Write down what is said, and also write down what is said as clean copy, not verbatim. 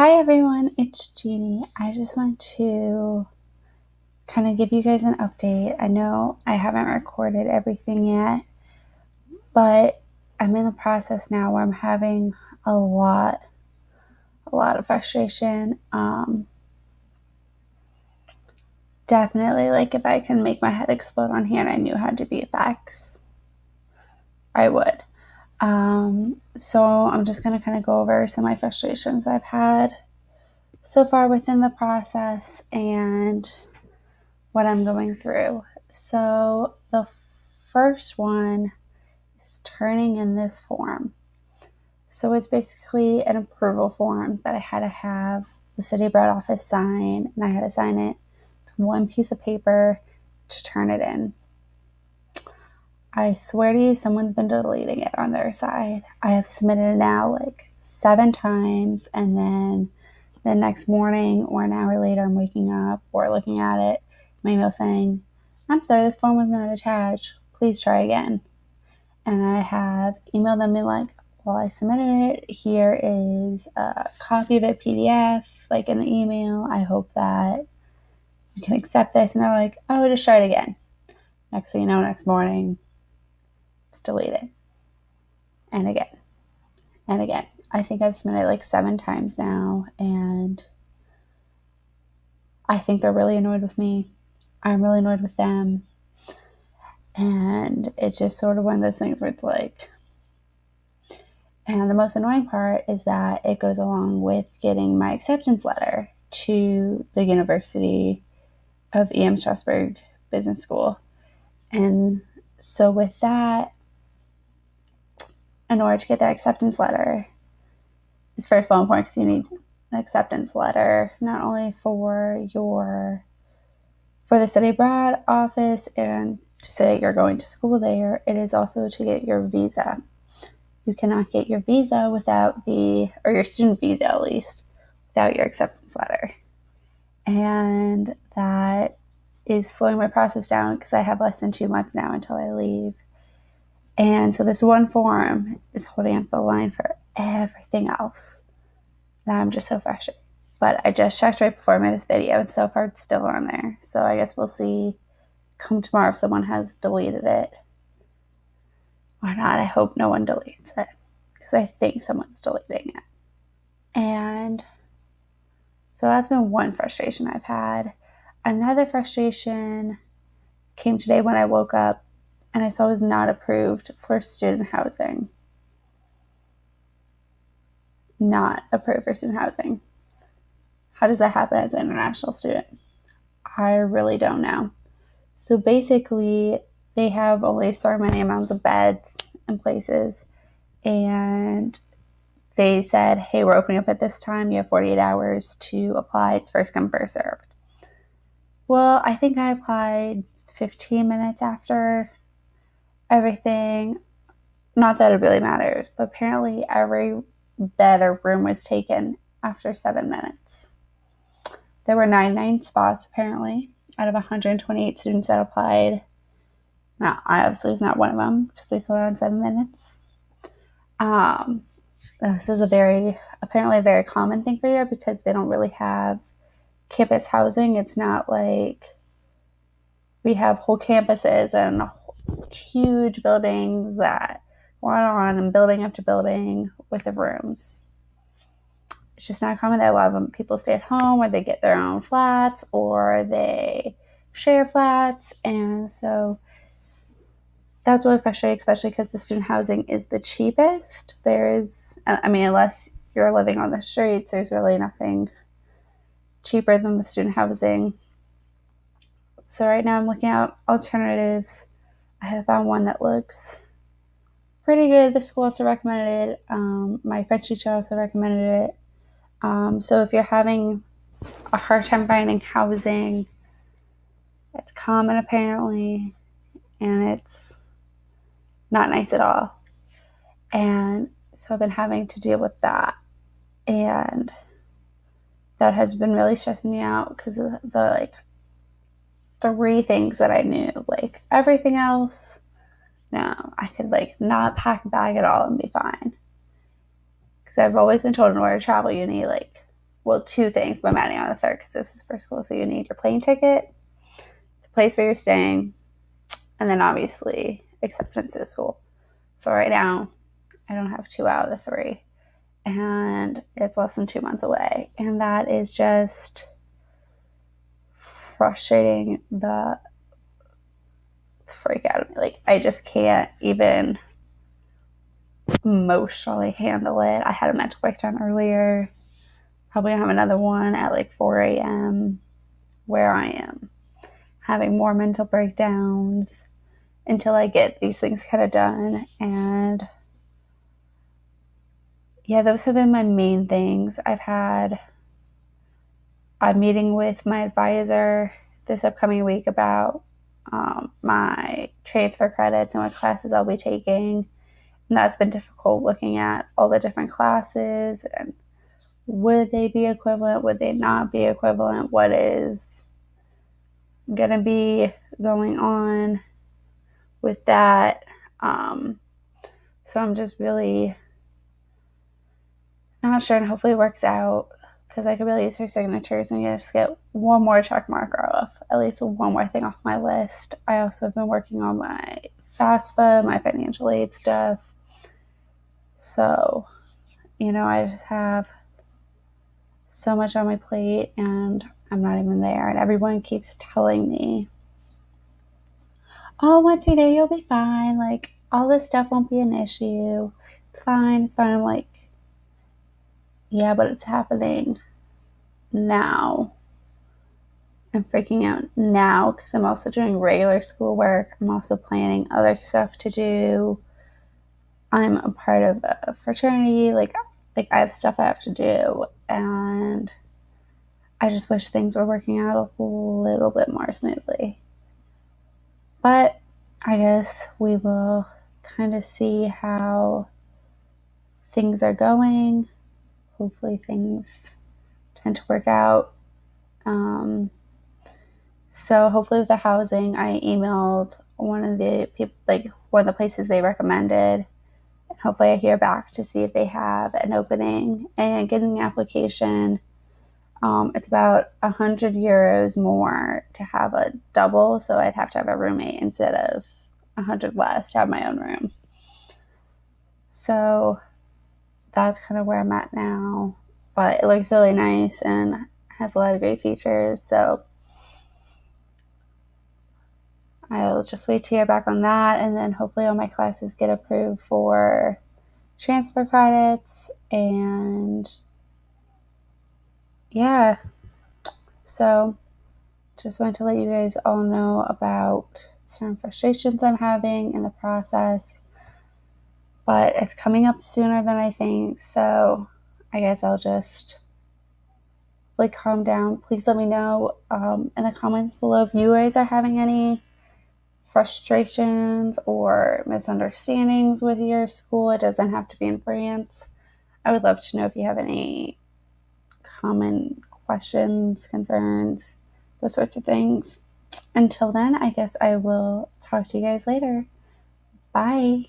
Hi everyone, it's Jeannie. I just want to kind of give you guys an update. I know I haven't recorded everything yet, but I'm in the process now where I'm having a lot of frustration. Definitely, like if I can make my head explode on here and I knew how to do the effects, I would. So I'm just gonna kind of go over some of my frustrations I've had so far within the process and what I'm going through. So the first one is turning in this form. So it's basically an approval form that I had to have the city board office sign, and I had to sign it. It's one piece of paper to turn it in. I swear to you, someone's been deleting it on their side. I have submitted it now like 7 times, and then the next morning or an hour later, I'm waking up or looking at it, my email saying, I'm sorry, this form was not attached. Please try again. And I have emailed them and like, well, I submitted it. Here is a copy of a PDF, like in the email. I hope that you can accept this. And they're like, oh, just try it again. Next thing you know, next morning, it's deleted. And again, and again. I think I've submitted like 7 times now, and I think they're really annoyed with me. I'm really annoyed with them. And it's just sort of one of those things where it's like, and the most annoying part is that it goes along with getting my acceptance letter to the University of EM Strasbourg Business School. And so with that, in order to get that acceptance letter, it's first of all important because you need an acceptance letter, not only for the study abroad office and to say that you're going to school there, it is also to get your visa. You cannot get your visa without or your student visa at least, without your acceptance letter. And that is slowing my process down because I have less than 2 months now until I leave. And so this one form is holding up the line for everything else. And I'm just so frustrated. But I just checked right before I made this video, and so far it's still on there. So I guess we'll see come tomorrow if someone has deleted it or not. I hope no one deletes it because I think someone's deleting it. And so that's been one frustration I've had. Another frustration came today when I woke up and I saw it was not approved for student housing. Not approved for student housing. How does that happen as an international student? I really don't know. So basically, they have only so many amounts of beds and places, and they said, hey, we're opening up at this time. You have 48 hours to apply. It's first come, first served. Well, I think I applied 15 minutes after everything. Not that it really matters, but apparently every bed or room was taken after 7 minutes. There were 99 spots, apparently, out of 128 students that applied. Now, I obviously was not one of them because they sold out in 7 minutes. This is apparently a very common thing for here because they don't really have campus housing. It's not like we have whole campuses and huge buildings that go on and building after building with the rooms. It's just not common that a lot of people stay at home or they get their own flats or they share flats. And so that's really frustrating, especially because the student housing is the cheapest. Unless you're living on the streets, there's really nothing cheaper than the student housing. So right now I'm looking at alternatives. I have found one that looks pretty good. The school also recommended it. My French teacher also recommended it. So if you're having a hard time finding housing, it's common apparently, and it's not nice at all. And so I've been having to deal with that. And that has been really stressing me out because of the 3 things that I knew. Like everything else, no, I could not pack a bag at all and be fine. Because I've always been told in order to travel, you need well, two things, but I'm adding on the third because this is for school. So you need your plane ticket, the place where you're staying, and then obviously acceptance to school. So right now, I don't have 2 out of the 3, and it's less than 2 months away. And that is just frustrating the freak out of me. Like, I just can't even emotionally handle it. I had a mental breakdown earlier. Probably have another one at like 4 a.m. where I am having more mental breakdowns until I get these things kind of done. And yeah, those have been my main things. I've had a meeting with my advisor this upcoming week about my transfer credits and what classes I'll be taking. And that's been difficult, looking at all the different classes and would they be equivalent? Would they not be equivalent? What is going to be going on with that? So I'm just really not sure, and hopefully it works out because I could really use her signatures and just get one more check marker off, at least one more thing off my list. I also have been working on my FAFSA, my financial aid stuff. So, I just have so much on my plate and I'm not even there. And everyone keeps telling me, oh, once you're there, you'll be fine. Like, all this stuff won't be an issue. It's fine. It's fine. I'm like, yeah, but it's happening now. I'm freaking out now because I'm also doing regular schoolwork. I'm also planning other stuff to do. I'm a part of a fraternity. Like I have stuff I have to do. And I just wish things were working out a little bit more smoothly. But I guess we will kind of see how things are going. Hopefully things tend to work out. So hopefully with the housing, I emailed one of the people, like one of the places they recommended. And hopefully I hear back to see if they have an opening and getting the application. It's about €100 more to have a double, so I'd have to have a roommate instead of 100 less to have my own room. So that's kind of where I'm at now. But it looks really nice and has a lot of great features. So I'll just wait to hear back on that. And then hopefully all my classes get approved for transfer credits. And yeah, so just wanted to let you guys all know about certain frustrations I'm having in the process. But it's coming up sooner than I think. So I guess I'll just calm down. Please let me know in the comments below if you guys are having any frustrations or misunderstandings with your school. It doesn't have to be in France. I would love to know if you have any common questions, concerns, those sorts of things. Until then, I guess I will talk to you guys later. Bye.